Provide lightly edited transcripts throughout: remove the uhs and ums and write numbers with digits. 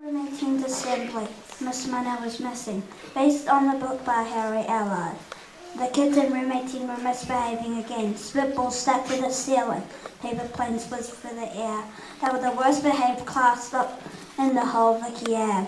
In 18th Assembly, Miss Minnow was missing, based on the book by Harry Allard. The kids in room 18 were misbehaving again. Spitballs stuck to the ceiling. Paper planes whizzed through the air. They were the worst behaved class up in the whole Vicky Ave.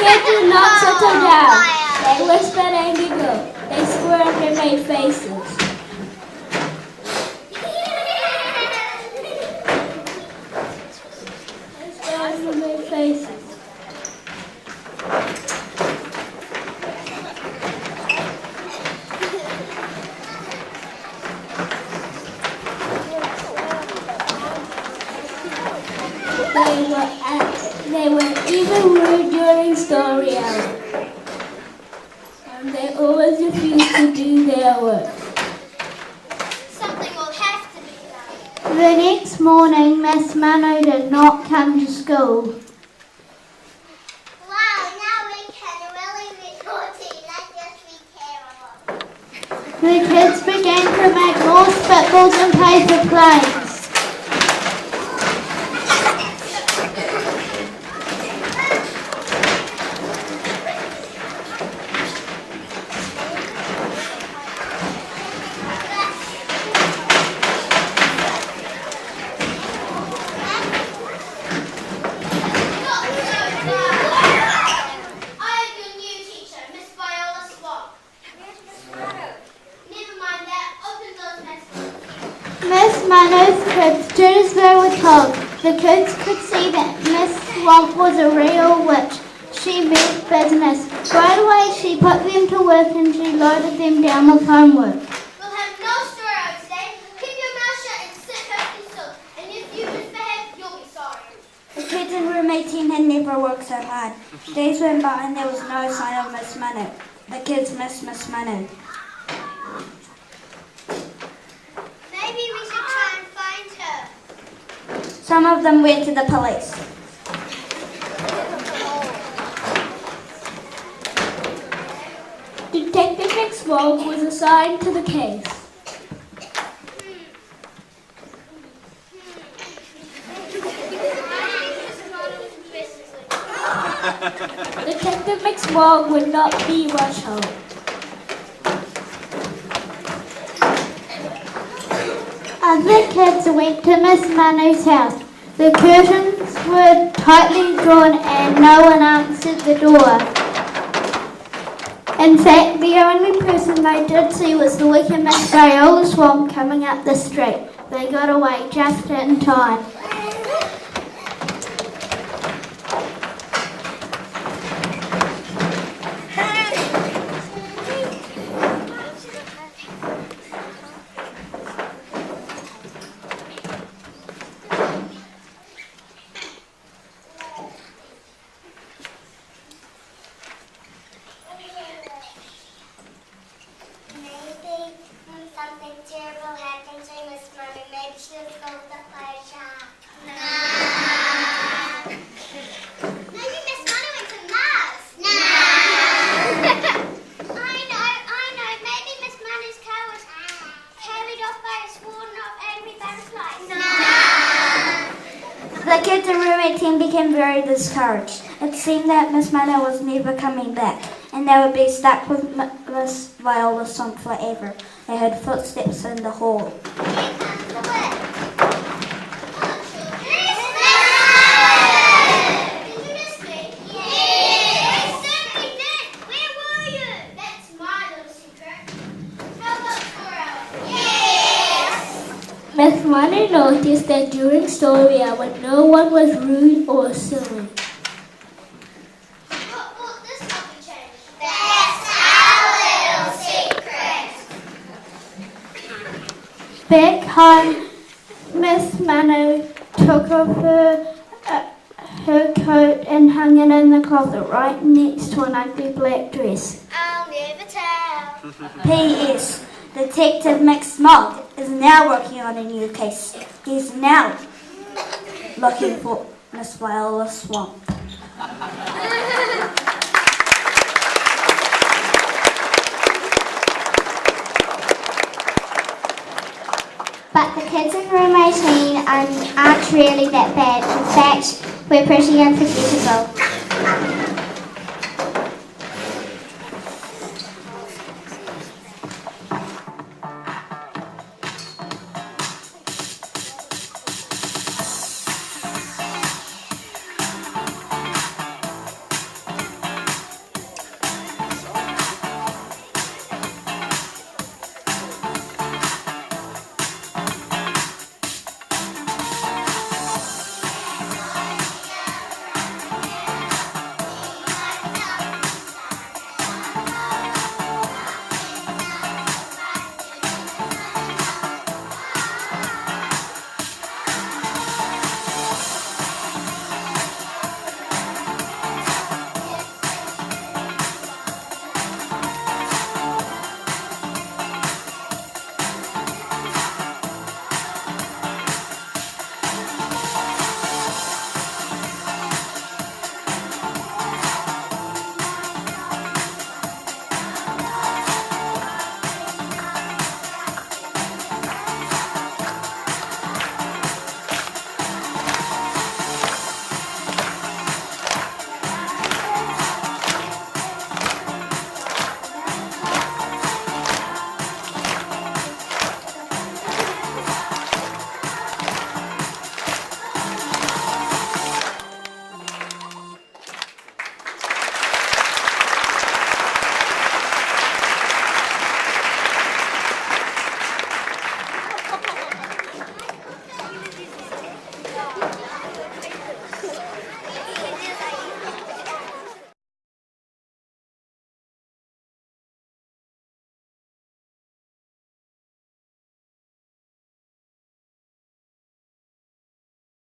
They did not settle down. They whispered and giggled. They squirmed and made faces. They squirmed and made faces. They were even rude during story hour. And they always refused to do their work. Something will have to be done. The next morning, Miss Minnow did not come to school. Wow, now we can really be naughty. That just be terrible. The kids began to make more spitballs and paper planes. I have your new teacher, Miss Viola Swan. Never mind that. Open those messages. Miss Minnow's kids did as they were told. The kids could see that Miss Swamp was a real witch. She meant business. Right away she put them to work and she loaded them down with homework. We'll have no story out today. Keep your mouth shut and sit perfectly still. And if you misbehave, you'll be sorry. The kids in room 18 had never worked so hard. Days went by and there was no sign of Miss Minnow. The kids missed Miss Minnow. Maybe we should try and find her. Some of them went to the police. Detective McSwog was assigned to the case. Detective McSwog would not be rushed home. Other kids went to Miss Minnow's house. The curtains were tightly drawn and no one answered the door. In fact, the only person they did see was the wicked Miss Viola Swamp coming up the street. They got away just in time. Maybe when something terrible happens to Miss Minnow, maybe she'll go with the fire shop. No. Maybe Miss Minnow went to Mars. No. I know. Maybe Miss Minnow's car was carried off by a swarm of angry butterflies. No. The kids in room 18 became very discouraged. It seemed that Miss Minnow was never coming back, and they would be stuck with Miss Viola Swamp forever. They heard footsteps in the hall. Miss Minnow noticed that during story hour, no one was rude or silly. Back home, Miss Minnow took off her coat and hung it in the closet right next to an ugly black dress. I'll never tell. P.S. Detective Mick Smog is now working on a new case. He's now looking for Miss Viola Swamp. But the kids in room 18 aren't really that bad. In fact, we're pretty unforgettable.